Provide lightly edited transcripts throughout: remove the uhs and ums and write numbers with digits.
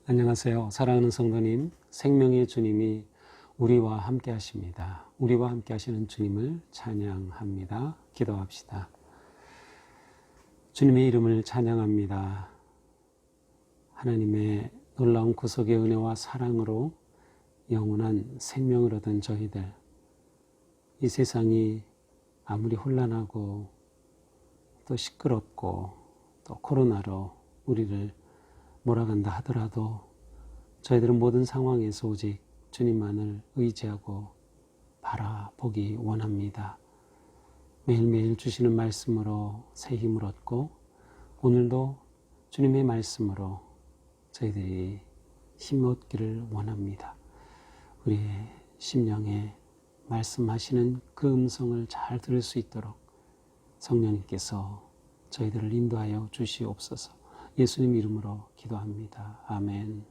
안녕하세요. 사랑하는 성도님, 생명의 주님이 우리와 함께 하십니다. 우리와 함께 하시는 주님을 찬양합니다. 기도합시다. 주님의 이름을 찬양합니다. 하나님의 놀라운 구속의 은혜와 사랑으로 영원한 생명을 얻은 저희들, 이 세상이 아무리 혼란하고 또 시끄럽고 또 코로나로 우리를 몰아간다 하더라도 저희들은 모든 상황에서 오직 주님만을 의지하고 바라보기 원합니다. 매일매일 주시는 말씀으로 새 힘을 얻고 오늘도 주님의 말씀으로 저희들이 힘 얻기를 원합니다. 우리의 심령에 말씀하시는 그 음성을 잘 들을 수 있도록 성령님께서 저희들을 인도하여 주시옵소서. 예수님 이름으로 기도합니다. 아멘.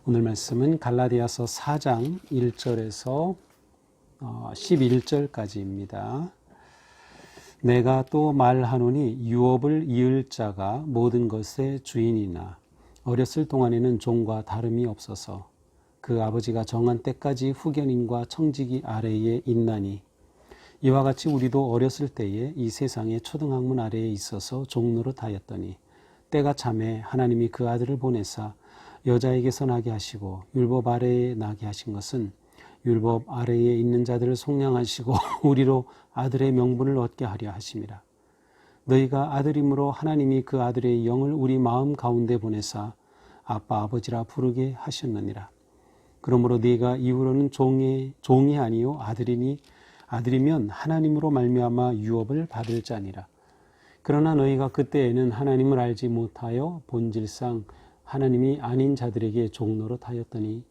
오늘 말씀은 갈라디아서 4장 1절에서 11절까지입니다. 내가 또 말하노니 유업을 이을 자가 모든 것의 주인이나 어렸을 동안에는 종과 다름이 없어서 그 아버지가 정한 때까지 후견인과 청지기 아래에 있나니 이와 같이 우리도 어렸을 때에 이 세상의 초등학문 아래에 있어서 종노릇하였더니 때가 차매 하나님이 그 아들을 보내사 여자에게서 나게 하시고 율법 아래에 나게 하신 것은 율법 아래에 있는 자들을 속량하시고 우리로 아들의 명분을 얻게 하려 하심이라. 너희가 아들이므로 하나님이 그 아들의 영을 우리 마음 가운데 보내사 아빠 아버지라 부르게 하셨느니라. 그러므로 네가 이후로는 종이 아니요 아들이니 아들이면 하나님으로 말미암아 유업을 받을 자니라. 그러나 너희가 그때에는 하나님을 알지 못하여 본질상 하나님이 아닌 자들에게 종노릇하였더니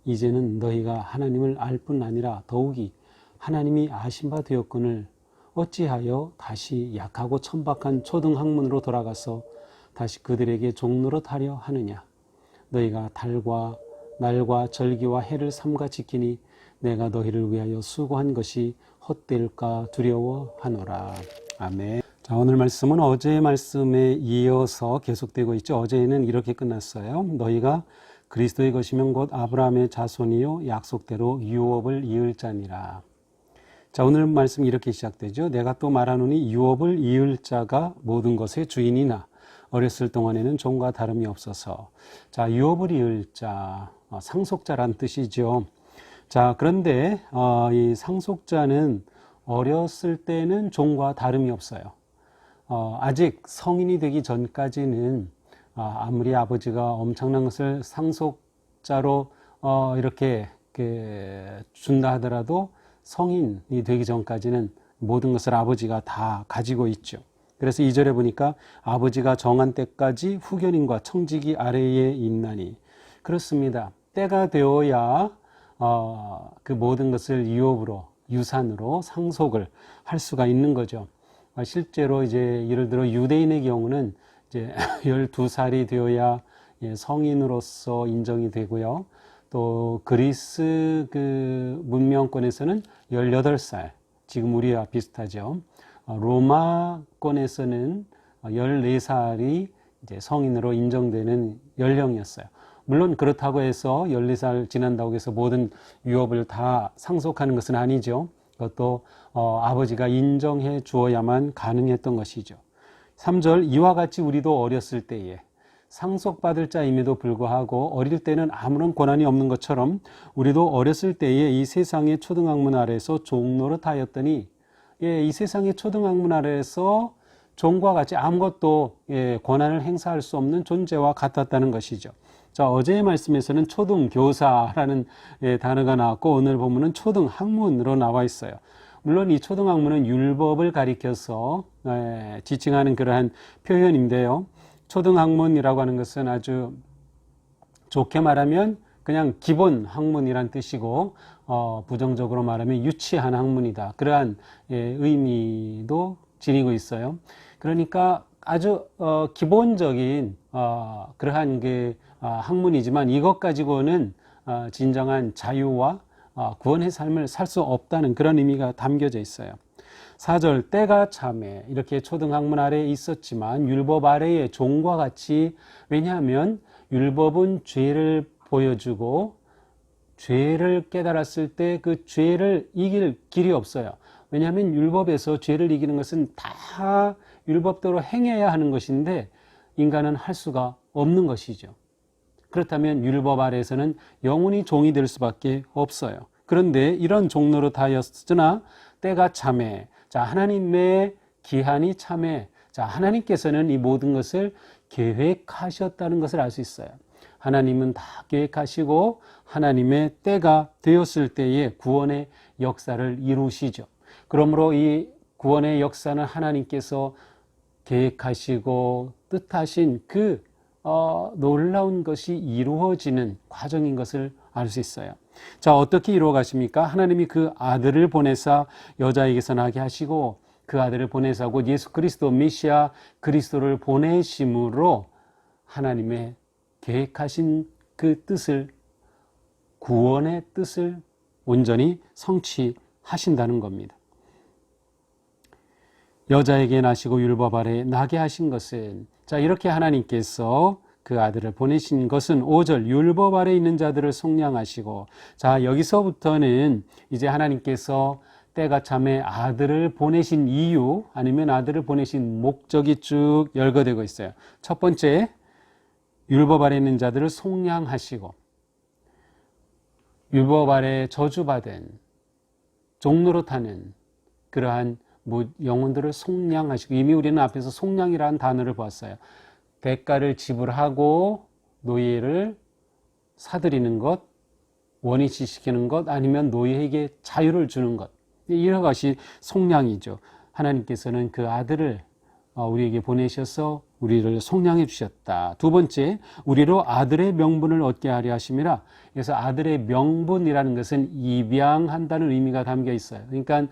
이제는 너희가 하나님을 알 뿐 아니라 더욱이 하나님이 아신 바 되었거늘 어찌하여 다시 약하고 천박한 초등학문으로 돌아가서 다시 그들에게 종노릇하려 하느냐. 너희가 달과 날과 절기와 해를 삼가 지키니 내가 너희를 위하여 수고한 것이 헛될까 두려워하노라. 아멘. 자, 오늘 말씀은 어제의 말씀에 이어서 계속되고 있죠. 어제는 이렇게 끝났어요. 너희가 그리스도의 것이면 곧 아브라함의 자손이요 약속대로 유업을 이을 자니라. 자, 오늘 말씀이 이렇게 시작되죠. 내가 또 말하노니 유업을 이을 자가 모든 것의 주인이나 어렸을 동안에는 종과 다름이 없어서. 자, 유업을 이을 자, 상속자란 뜻이죠. 자, 그런데 이 상속자는 어렸을 때는 종과 다름이 없어요. 아직 성인이 되기 전까지는 아무리 아버지가 엄청난 것을 상속자로 이렇게 준다 하더라도 성인이 되기 전까지는 모든 것을 아버지가 다 가지고 있죠. 그래서 2절에 보니까 아버지가 정한 때까지 후견인과 청지기 아래에 있나니. 그렇습니다. 때가 되어야 그 모든 것을 유업으로, 유산으로 상속을 할 수가 있는 거죠. 실제로 이제 예를 들어 유대인의 경우는 이제 12살이 되어야 성인으로서 인정이 되고요. 또 그리스 그 문명권에서는 18살, 지금 우리와 비슷하죠. 로마권에서는 14살이 이제 성인으로 인정되는 연령이었어요. 물론 그렇다고 해서 14살 지난다고 해서 모든 유업을 다 상속하는 것은 아니죠. 그것도 아버지가 인정해 주어야만 가능했던 것이죠. 3절 이와 같이 우리도 어렸을 때에 상속받을 자임에도 불구하고 어릴 때는 아무런 권한이 없는 것처럼 우리도 어렸을 때에 이 세상의 초등학문 아래에서 종노릇하였더니 이 세상의 초등학문 아래에서 종과 같이 아무것도 권한을 행사할 수 없는 존재와 같았다는 것이죠. 자, 어제의 말씀에서는 초등교사라는 단어가 나왔고 오늘 보면은 초등학문으로 나와 있어요. 물론 이 초등학문은 율법을 가리켜서 지칭하는 그러한 표현인데요. 초등학문이라고 하는 것은 아주 좋게 말하면 그냥 기본 학문이란 뜻이고 부정적으로 말하면 유치한 학문이다. 그러한 의미도 지니고 있어요. 그러니까 아주 기본적인 그러한 그 학문이지만 이것 가지고는 진정한 자유와 구원의 삶을 살 수 없다는 그런 의미가 담겨져 있어요. 4절 때가 참에 이렇게 초등학문 아래에 있었지만 율법 아래에 종과 같이, 왜냐하면 율법은 죄를 보여주고 죄를 깨달았을 때 그 죄를 이길 길이 없어요. 왜냐하면 율법에서 죄를 이기는 것은 다 율법대로 행해야 하는 것인데 인간은 할 수가 없는 것이죠. 그렇다면 율법 아래에서는 영원히 종이 될 수밖에 없어요. 그런데 이런 종노릇하였으나 때가 참에, 자, 하나님의 기한이 참에, 자, 하나님께서는 이 모든 것을 계획하셨다는 것을 알 수 있어요. 하나님은 다 계획하시고 하나님의 때가 되었을 때에 구원의 역사를 이루시죠. 그러므로 이 구원의 역사는 하나님께서 계획하시고 뜻하신 그 놀라운 것이 이루어지는 과정인 것을 알 수 있어요. 자, 어떻게 이루어 가십니까? 하나님이 그 아들을 보내사 여자에게서 나게 하시고 그 아들을 보내사 곧 예수 그리스도 메시아 그리스도를 보내심으로 하나님의 계획하신 그 뜻을, 구원의 뜻을 온전히 성취하신다는 겁니다. 여자에게 나시고 율법 아래 나게 하신 것은, 자, 이렇게 하나님께서 그 아들을 보내신 것은 5절 율법 아래 있는 자들을 속량하시고, 자, 여기서부터는 이제 하나님께서 때가 참에 아들을 보내신 이유 아니면 아들을 보내신 목적이 쭉 열거되고 있어요. 첫 번째, 율법 아래 있는 자들을 속량하시고, 율법 아래 저주받은 종노릇하는 그러한 영혼들을 속량하시고, 이미 우리는 앞에서 속량이라는 단어를 보았어요. 대가를 지불하고 노예를 사들이는 것, 원위치시키는 것, 아니면 노예에게 자유를 주는 것, 이런 것이 속량이죠. 하나님께서는 그 아들을 우리에게 보내셔서 우리를 속량해 주셨다. 두 번째, 우리로 아들의 명분을 얻게 하려 하심이라. 그래서 아들의 명분이라는 것은 입양한다는 의미가 담겨 있어요. 그러니까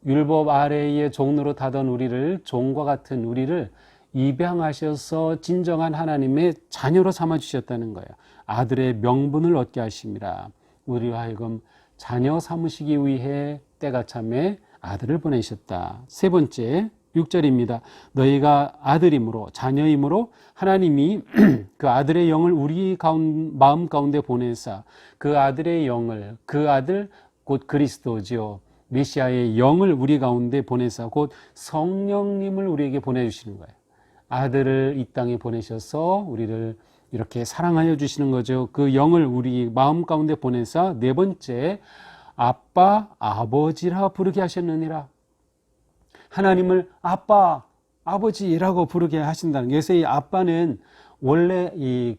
율법 아래의 종로로 타던 우리를, 종과 같은 우리를 입양하셔서 진정한 하나님의 자녀로 삼아 주셨다는 거예요. 아들의 명분을 얻게 하심이라. 우리로 하여금 자녀 삼으시기 위해 때가 참에 아들을 보내셨다. 세 번째, 6절입니다. 너희가 아들이므로, 자녀이므로 하나님이 그 아들의 영을 우리 마음 가운데 보내사 그 아들의 영을, 그 아들 곧 그리스도지요, 메시아의 영을 우리 가운데 보내사 곧 성령님을 우리에게 보내주시는 거예요. 아들을 이 땅에 보내셔서 우리를 이렇게 사랑하여 주시는 거죠. 그 영을 우리 마음 가운데 보내사 네 번째, 아빠, 아버지라 부르게 하셨느니라. 하나님을 아빠, 아버지라고 부르게 하신다는 거예요. 그래서 이 아빠는 원래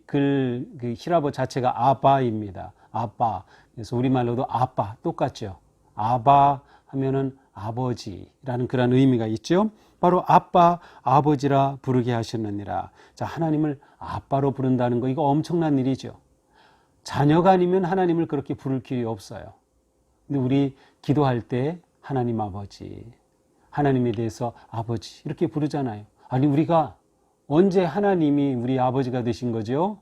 그 히라보 자체가 아바입니다. 아빠. 그래서 우리말로도 아빠 똑같죠. 아바 하면은 아버지라는 그런 의미가 있죠. 바로 아빠, 아버지라 부르게 하셨느니라. 자, 하나님을 아빠로 부른다는 거, 이거 엄청난 일이죠. 자녀가 아니면 하나님을 그렇게 부를 길이 없어요. 근데 우리 기도할 때 하나님 아버지, 하나님에 대해서 아버지 이렇게 부르잖아요. 아니, 우리가 언제 하나님이 우리 아버지가 되신 거죠?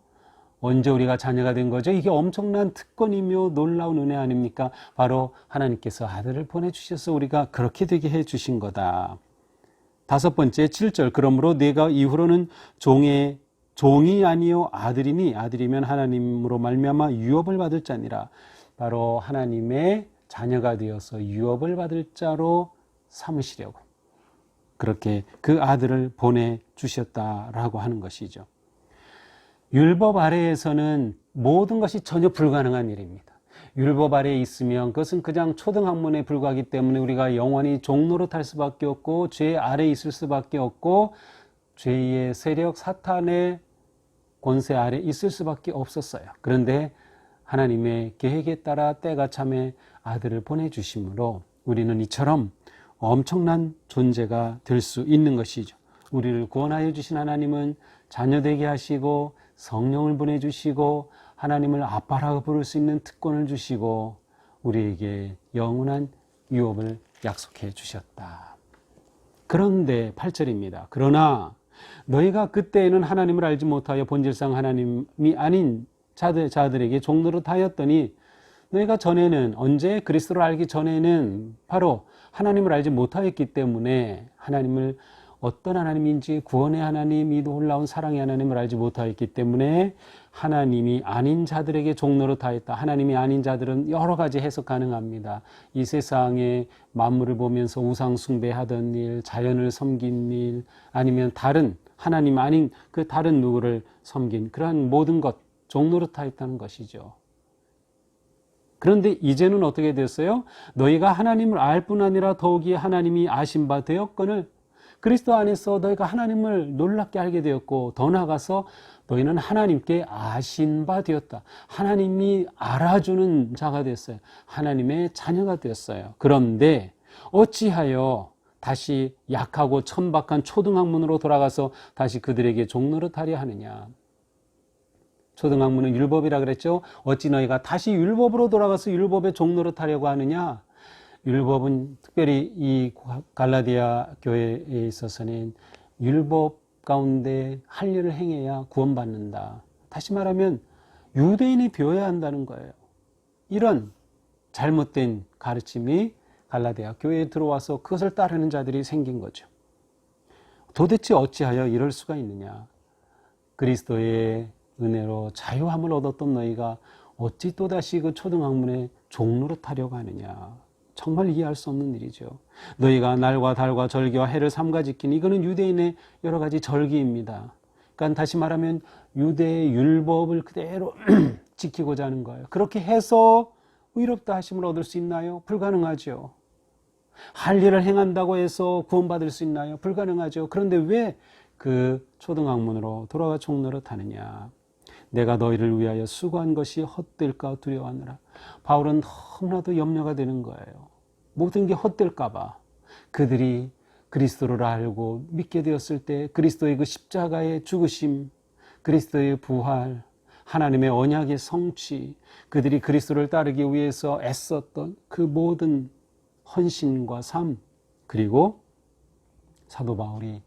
언제 우리가 자녀가 된 거죠? 이게 엄청난 특권이며 놀라운 은혜 아닙니까? 바로 하나님께서 아들을 보내주셔서 우리가 그렇게 되게 해주신 거다. 다섯 번째, 7절 그러므로 내가 이후로는 종이 아니요 아들이니 아들이면 하나님으로 말미암아 유업을 받을 자니라. 바로 하나님의 자녀가 되어서 유업을 받을 자로 삼으시려고 그렇게 그 아들을 보내주셨다라고 하는 것이죠. 율법 아래에서는 모든 것이 전혀 불가능한 일입니다. 율법 아래에 있으면 그것은 그냥 초등학문에 불과하기 때문에 우리가 영원히 종노릇할 수밖에 없고 죄 아래에 있을 수밖에 없고 죄의 세력 사탄의 권세 아래 있을 수밖에 없었어요. 그런데 하나님의 계획에 따라 때가 참에 아들을 보내주심으로 우리는 이처럼 엄청난 존재가 될 수 있는 것이죠. 우리를 구원하여 주신 하나님은 자녀되게 하시고 성령을 보내주시고 하나님을 아빠라고 부를 수 있는 특권을 주시고 우리에게 영원한 유업을 약속해 주셨다. 그런데 8절입니다. 그러나 너희가 그때에는 하나님을 알지 못하여 본질상 하나님이 아닌 자들에게 종노릇하였더니 너희가 전에는 언제 그리스도를 알기 전에는 바로 하나님을 알지 못하였기 때문에 하나님을 어떤 하나님인지, 구원의 하나님이 놀라운 사랑의 하나님을 알지 못하였기 때문에 하나님이 아닌 자들에게 종노릇하였다. 하나님이 아닌 자들은 여러 가지 해석 가능합니다. 이 세상의 만물을 보면서 우상 숭배하던 일, 자연을 섬긴 일, 아니면 다른 하나님 아닌 그 다른 누구를 섬긴 그러한 모든 것, 종노릇하였다는 것이죠. 그런데 이제는 어떻게 됐어요? 너희가 하나님을 알 뿐 아니라 더욱이 하나님이 아신 바 되었거늘 그리스도 안에서 너희가 하나님을 놀랍게 알게 되었고 더 나아가서 너희는 하나님께 아신 바 되었다. 하나님이 알아주는 자가 됐어요. 하나님의 자녀가 되었어요. 그런데 어찌하여 다시 약하고 천박한 초등학문으로 돌아가서 다시 그들에게 종노릇하려 하느냐. 초등학문은 율법이라 그랬죠. 어찌 너희가 다시 율법으로 돌아가서 율법의 종노릇하려고 하느냐. 율법은 특별히 이 갈라디아 교회에 있어서는 율법 가운데 할 일을 행해야 구원받는다. 다시 말하면 유대인이 배워야 한다는 거예요. 이런 잘못된 가르침이 갈라디아 교회에 들어와서 그것을 따르는 자들이 생긴 거죠. 도대체 어찌하여 이럴 수가 있느냐. 그리스도의 은혜로 자유함을 얻었던 너희가 어찌 또다시 그 초등학문의 종노릇하려고 하느냐. 정말 이해할 수 없는 일이죠. 너희가 날과 달과 절기와 해를 삼가 지키니 이거는 유대인의 여러 가지 절기입니다. 그러니까 다시 말하면 유대의 율법을 그대로 지키고자 하는 거예요. 그렇게 해서 의롭다 하심을 얻을 수 있나요? 불가능하죠. 할 일을 행한다고 해서 구원받을 수 있나요? 불가능하죠. 그런데 왜 그 초등학문으로 돌아가 종노릇하느냐. 내가 너희를 위하여 수고한 것이 헛될까 두려워하느라. 바울은 너무나도 염려가 되는 거예요. 모든 게 헛될까 봐. 그들이 그리스도를 알고 믿게 되었을 때 그리스도의 그 십자가의 죽으심, 그리스도의 부활, 하나님의 언약의 성취, 그들이 그리스도를 따르기 위해서 애썼던 그 모든 헌신과 삶, 그리고 사도 바울이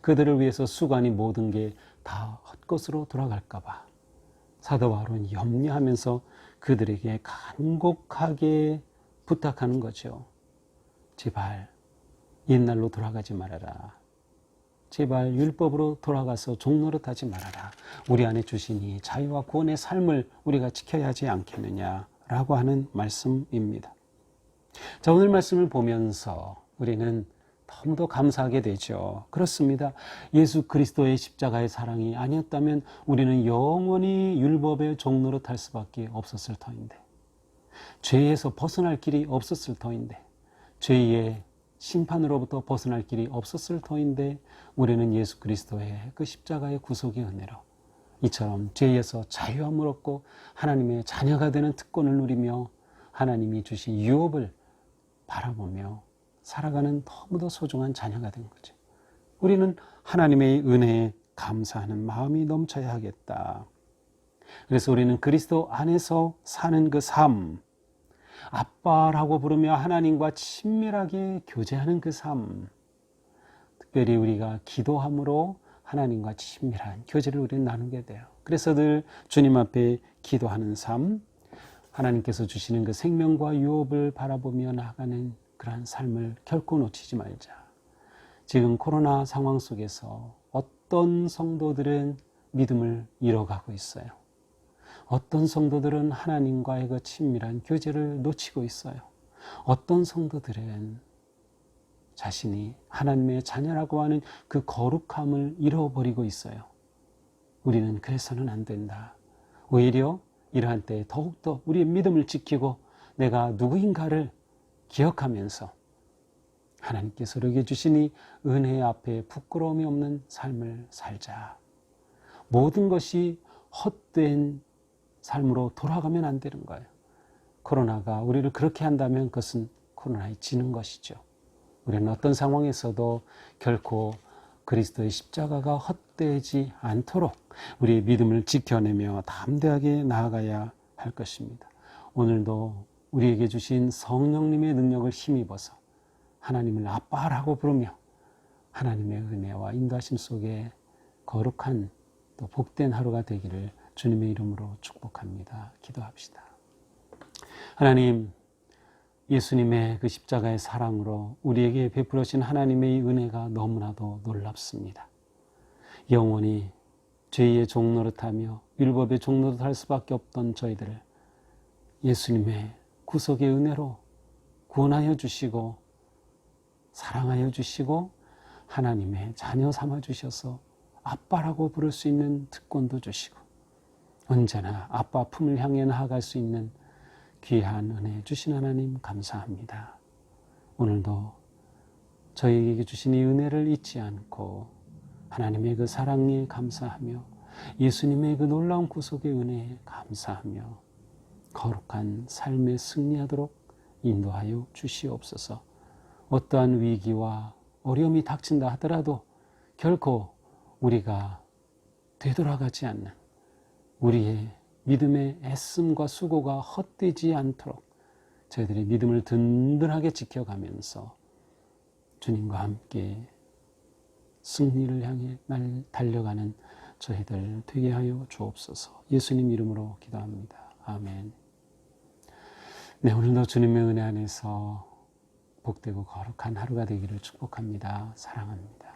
그들을 위해서 수고한 모든 게 다 헛것으로 돌아갈까 봐 사도 바울은 염려하면서 그들에게 간곡하게 부탁하는 거죠. 제발 옛날로 돌아가지 말아라. 제발 율법으로 돌아가서 종노릇하지 말아라. 우리 안에 주신 이 자유와 구원의 삶을 우리가 지켜야 하지 않겠느냐라고 하는 말씀입니다. 자, 오늘 말씀을 보면서 우리는 너무도 감사하게 되죠. 그렇습니다. 예수 그리스도의 십자가의 사랑이 아니었다면 우리는 영원히 율법의 종노릇할 수밖에 없었을 터인데, 죄에서 벗어날 길이 없었을 터인데, 죄의 심판으로부터 벗어날 길이 없었을 터인데 우리는 예수 그리스도의 그 십자가의 구속의 은혜로 이처럼 죄에서 자유함을 얻고 하나님의 자녀가 되는 특권을 누리며 하나님이 주신 유업을 바라보며 살아가는 너무도 소중한 자녀가 된 거죠. 우리는 하나님의 은혜에 감사하는 마음이 넘쳐야 하겠다. 그래서 우리는 그리스도 안에서 사는 그 삶, 아빠라고 부르며 하나님과 친밀하게 교제하는 그 삶, 특별히 우리가 기도함으로 하나님과 친밀한 교제를 우리는 나누게 돼요. 그래서 늘 주님 앞에 기도하는 삶, 하나님께서 주시는 그 생명과 유업을 바라보며 나아가는 그러한 삶을 결코 놓치지 말자. 지금 코로나 상황 속에서 어떤 성도들은 믿음을 잃어가고 있어요. 어떤 성도들은 하나님과의 그 친밀한 교제를 놓치고 있어요. 어떤 성도들은 자신이 하나님의 자녀라고 하는 그 거룩함을 잃어버리고 있어요. 우리는 그래서는 안 된다. 오히려 이러한 때에 더욱더 우리의 믿음을 지키고 내가 누구인가를 기억하면서 하나님께서 우리에게 주신 이 은혜 앞에 부끄러움이 없는 삶을 살자. 모든 것이 헛된 삶으로 돌아가면 안 되는 거예요. 코로나가 우리를 그렇게 한다면 그것은 코로나에 지는 것이죠. 우리는 어떤 상황에서도 결코 그리스도의 십자가가 헛되지 않도록 우리의 믿음을 지켜내며 담대하게 나아가야 할 것입니다. 오늘도 우리에게 주신 성령님의 능력을 힘입어서 하나님을 아빠라고 부르며 하나님의 은혜와 인도하심 속에 거룩한 또 복된 하루가 되기를 주님의 이름으로 축복합니다. 기도합시다. 하나님, 예수님의 그 십자가의 사랑으로 우리에게 베풀어진 하나님의 은혜가 너무나도 놀랍습니다. 영원히 죄의 종노릇하며 율법의 종노릇할 수밖에 없던 저희들을 예수님의 구속의 은혜로 구원하여 주시고 사랑하여 주시고 하나님의 자녀 삼아 주셔서 아빠라고 부를 수 있는 특권도 주시고 언제나 아빠 품을 향해 나아갈 수 있는 귀한 은혜 주신 하나님 감사합니다. 오늘도 저희에게 주신 이 은혜를 잊지 않고 하나님의 그 사랑에 감사하며 예수님의 그 놀라운 구속의 은혜에 감사하며 거룩한 삶에 승리하도록 인도하여 주시옵소서. 어떠한 위기와 어려움이 닥친다 하더라도 결코 우리가 되돌아가지 않는 우리의 믿음의 애씀과 수고가 헛되지 않도록 저희들의 믿음을 든든하게 지켜가면서 주님과 함께 승리를 향해 달려가는 저희들 되게 하여 주옵소서. 예수님 이름으로 기도합니다. 아멘. 네, 오늘도 주님의 은혜 안에서 복되고 거룩한 하루가 되기를 축복합니다. 사랑합니다.